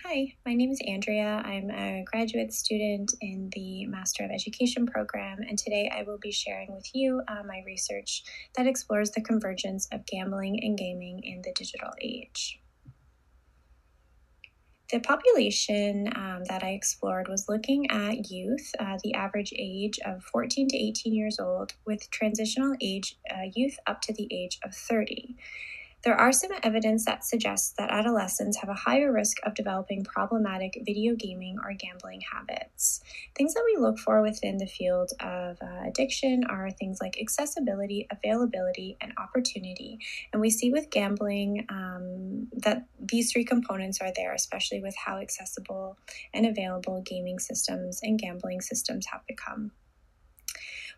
Hi, my name is Andrea. I'm a graduate student in the Master of Education program, and today I will be sharing with you my research that explores the convergence of gambling and gaming in the digital age. The population that I explored was looking at youth, the average age of 14 to 18 years old, with transitional age youth up to the age of 30. There are some evidence that suggests that adolescents have a higher risk of developing problematic video gaming or gambling habits. Things that we look for within the field of addiction are things like accessibility, availability, and opportunity. And we see with gambling that these three components are there, especially with how accessible and available gaming systems and gambling systems have become.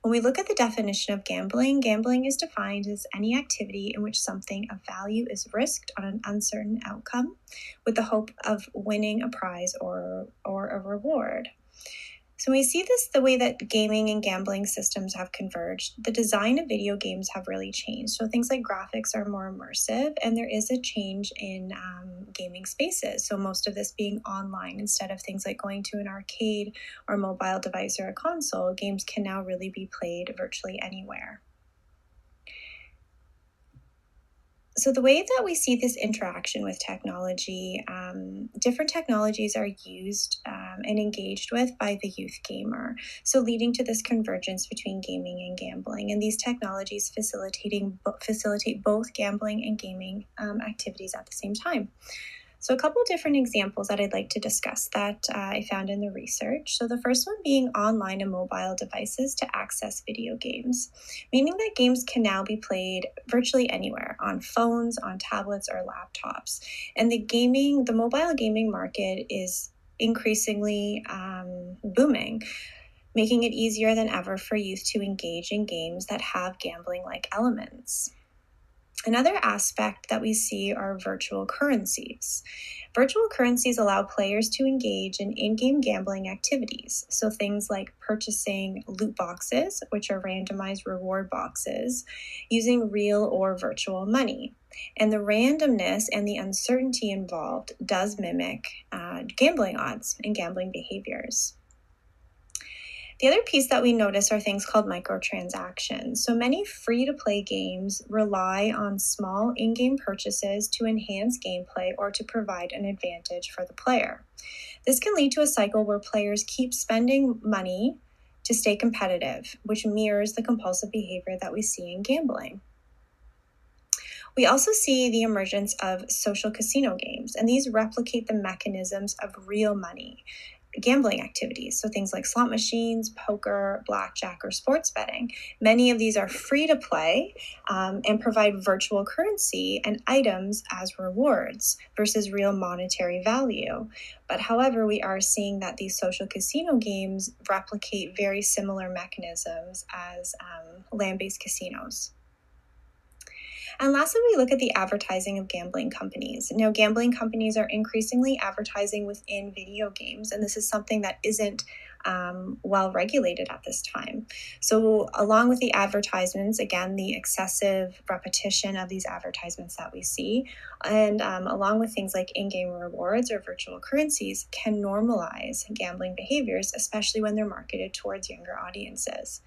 When we look at the definition of gambling, gambling is defined as any activity in which something of value is risked on an uncertain outcome with the hope of winning a prize or a reward. So we see this the way that gaming and gambling systems have converged. The design of video games have really changed. So things like graphics are more immersive, and there is a change in gaming spaces. So most of this being online instead of things like going to an arcade or mobile device or a console, games can now really be played virtually anywhere. So the way that we see this interaction with technology, different technologies are used and engaged with by the youth gamer. So leading to this convergence between gaming and gambling, and these technologies facilitate both gambling and gaming activities at the same time. So a couple different examples that I'd like to discuss that I found in the research. So the first one being online and mobile devices to access video games, meaning that games can now be played virtually anywhere on phones, on tablets, or laptops. And the mobile gaming market is increasingly booming, making it easier than ever for youth to engage in games that have gambling-like elements. Another aspect that we see are virtual currencies. Virtual currencies allow players to engage in in-game gambling activities. So things like purchasing loot boxes, which are randomized reward boxes, using real or virtual money. And the randomness and the uncertainty involved does mimic gambling odds and gambling behaviors. The other piece that we notice are things called microtransactions. So many free-to-play games rely on small in-game purchases to enhance gameplay or to provide an advantage for the player. This can lead to a cycle where players keep spending money to stay competitive, which mirrors the compulsive behavior that we see in gambling. We also see the emergence of social casino games, and these replicate the mechanisms of real money gambling activities. So things like slot machines, poker, blackjack, or sports betting. Many of these are free to play and provide virtual currency and items as rewards versus real monetary value. But however, we are seeing that these social casino games replicate very similar mechanisms as land-based casinos. And lastly, we look at the advertising of gambling companies. Now, gambling companies are increasingly advertising within video games, and this is something that isn't well regulated at this time. So along with the advertisements, again, the excessive repetition of these advertisements that we see, and along with things like in-game rewards or virtual currencies, can normalize gambling behaviors, especially when they're marketed towards younger audiences.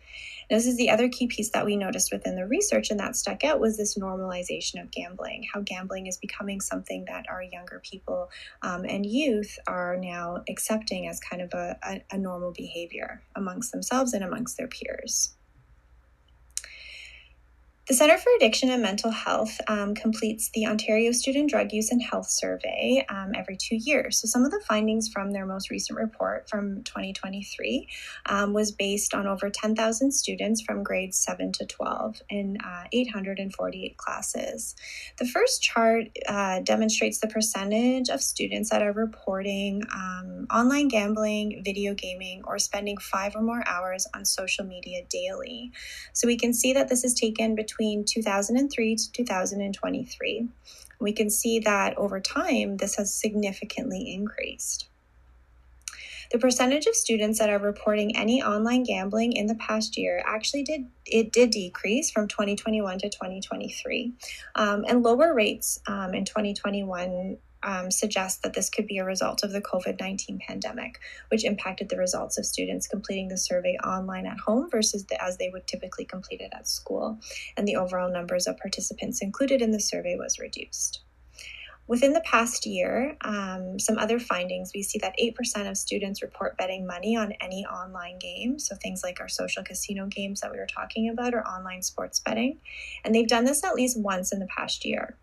Now, this is the other key piece that we noticed within the research, and that stuck out was this normalization of gambling, how gambling is becoming something that our younger people and youth are now accepting as kind of a normal behavior amongst themselves and amongst their peers. The Centre for Addiction and Mental Health completes the Ontario Student Drug Use and Health Survey every 2 years. So some of the findings from their most recent report from 2023 was based on over 10,000 students from grades 7 to 12 in 848 classes. The first chart demonstrates the percentage of students that are reporting online gambling, video gaming, or spending 5 or more hours on social media daily. So we can see that this is taken between 2003 to 2023. We can see that over time, this has significantly increased. The percentage of students that are reporting any online gambling in the past year actually did decrease from 2021 to 2023, and lower rates in 2021 suggest that this could be a result of the COVID-19 pandemic, which impacted the results of students completing the survey online at home versus as they would typically complete it at school. And the overall numbers of participants included in the survey was reduced. Within the past year, some other findings, we see that 8% of students report betting money on any online game. So things like our social casino games that we were talking about or online sports betting. And they've done this at least once in the past year.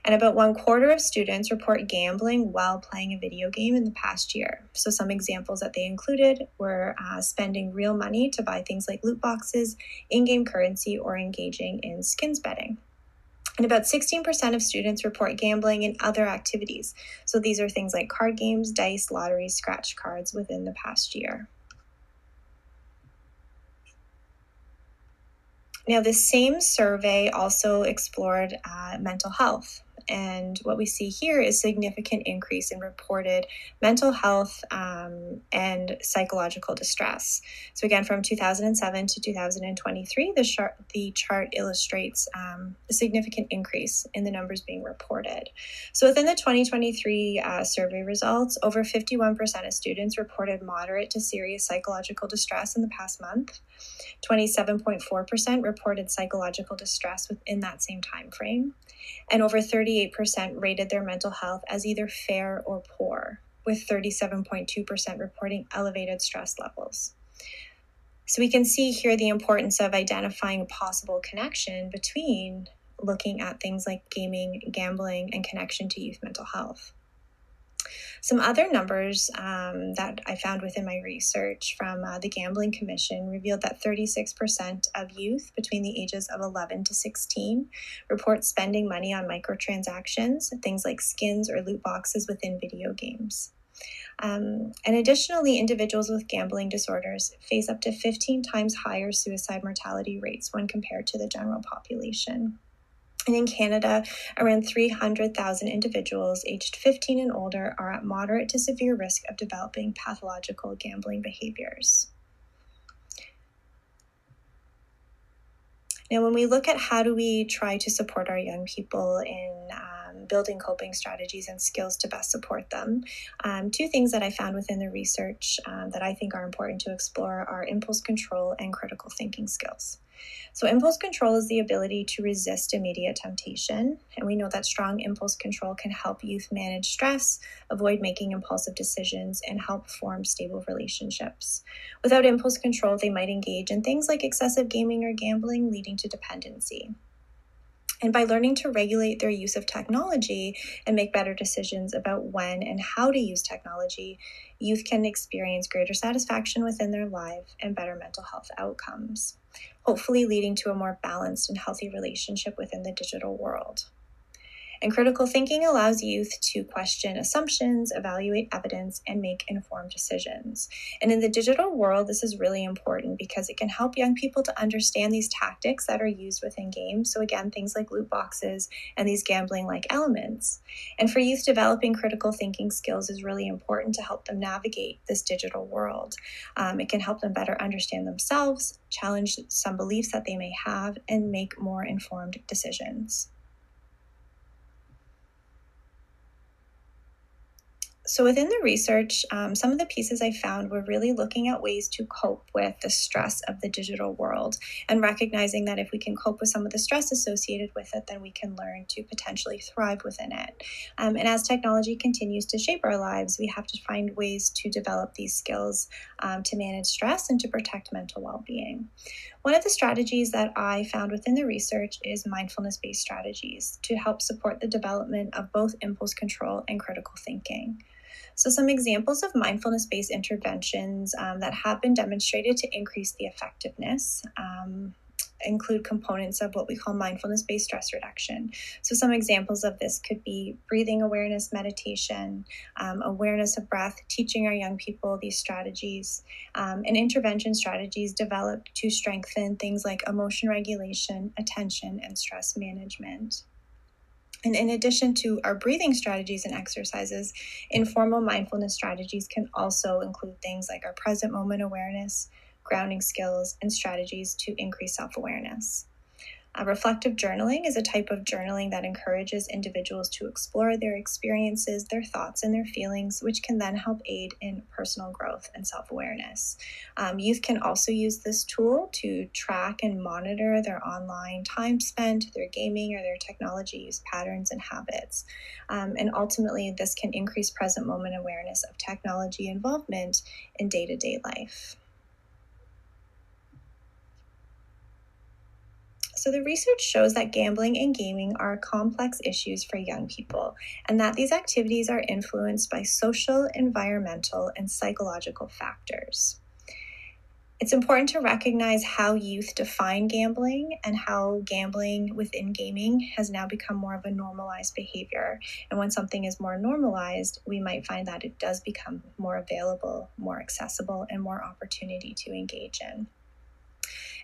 And about 1/4 of students report gambling while playing a video game in the past year. So some examples that they included were spending real money to buy things like loot boxes, in-game currency, or engaging in skins betting. And about 16% of students report gambling in other activities. So these are things like card games, dice, lotteries, scratch cards within the past year. Now, this same survey also explored mental health. And what we see here is significant increase in reported mental health and psychological distress. So again, from 2007 to 2023, the chart illustrates a significant increase in the numbers being reported. So within the 2023 survey results, over 51% of students reported moderate to serious psychological distress in the past month. 27.4% reported psychological distress within that same time frame, and over 38% rated their mental health as either fair or poor, with 37.2% reporting elevated stress levels. So we can see here the importance of identifying a possible connection between looking at things like gaming, gambling, and connection to youth mental health. Some other numbers that I found within my research from the Gambling Commission revealed that 36% of youth between the ages of 11 to 16 report spending money on microtransactions, things like skins or loot boxes within video games. And additionally, individuals with gambling disorders face up to 15 times higher suicide mortality rates when compared to the general population. And in Canada, around 300,000 individuals aged 15 and older are at moderate to severe risk of developing pathological gambling behaviors. Now, when we look at how do we try to support our young people in building coping strategies and skills to best support them, two things that I found within the research that I think are important to explore are impulse control and critical thinking skills. So impulse control is the ability to resist immediate temptation, and we know that strong impulse control can help youth manage stress, avoid making impulsive decisions, and help form stable relationships. Without impulse control, they might engage in things like excessive gaming or gambling, leading to dependency. And by learning to regulate their use of technology and make better decisions about when and how to use technology, youth can experience greater satisfaction within their life and better mental health outcomes, hopefully leading to a more balanced and healthy relationship within the digital world. And critical thinking allows youth to question assumptions, evaluate evidence, and make informed decisions. And in the digital world, this is really important because it can help young people to understand these tactics that are used within games. So again, things like loot boxes and these gambling-like elements. And for youth, developing critical thinking skills is really important to help them navigate this digital world. It can help them better understand themselves, challenge some beliefs that they may have, and make more informed decisions. So within the research, some of the pieces I found were really looking at ways to cope with the stress of the digital world and recognizing that if we can cope with some of the stress associated with it, then we can learn to potentially thrive within it. And as technology continues to shape our lives, we have to find ways to develop these skills to manage stress and to protect mental well-being. One of the strategies that I found within the research is mindfulness-based strategies to help support the development of both impulse control and critical thinking. So some examples of mindfulness-based interventions that have been demonstrated to increase the effectiveness include components of what we call mindfulness-based stress reduction. So some examples of this could be breathing awareness meditation, awareness of breath, teaching our young people these strategies, and intervention strategies developed to strengthen things like emotion regulation, attention, and stress management. And in addition to our breathing strategies and exercises, informal mindfulness strategies can also include things like our present moment awareness, grounding skills, and strategies to increase self-awareness. Reflective journaling is a type of journaling that encourages individuals to explore their experiences, their thoughts, and their feelings, which can then help aid in personal growth and self-awareness. Youth can also use this tool to track and monitor their online time spent, their gaming, or their technology use patterns and habits. And ultimately, this can increase present moment awareness of technology involvement in day-to-day life. So, the research shows that gambling and gaming are complex issues for young people, and that these activities are influenced by social, environmental, and psychological factors. It's important to recognize how youth define gambling and how gambling within gaming has now become more of a normalized behavior. And when something is more normalized, we might find that it does become more available, more accessible, and more opportunity to engage in.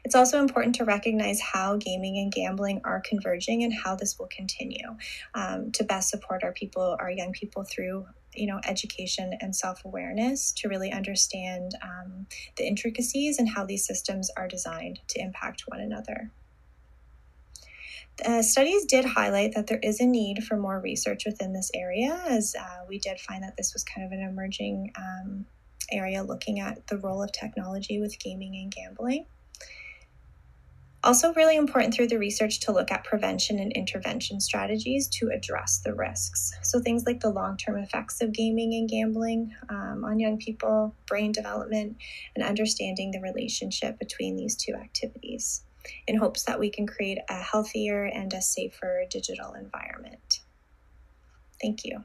It's also important to recognize how gaming and gambling are converging and how this will continue to best support our young people through education and self-awareness to really understand the intricacies and how these systems are designed to impact one another. Studies did highlight that there is a need for more research within this area, as we did find that this was kind of an emerging area looking at the role of technology with gaming and gambling. Also really important through the research to look at prevention and intervention strategies to address the risks. So things like the long-term effects of gaming and gambling on young people, brain development, and understanding the relationship between these two activities in hopes that we can create a healthier and a safer digital environment. Thank you.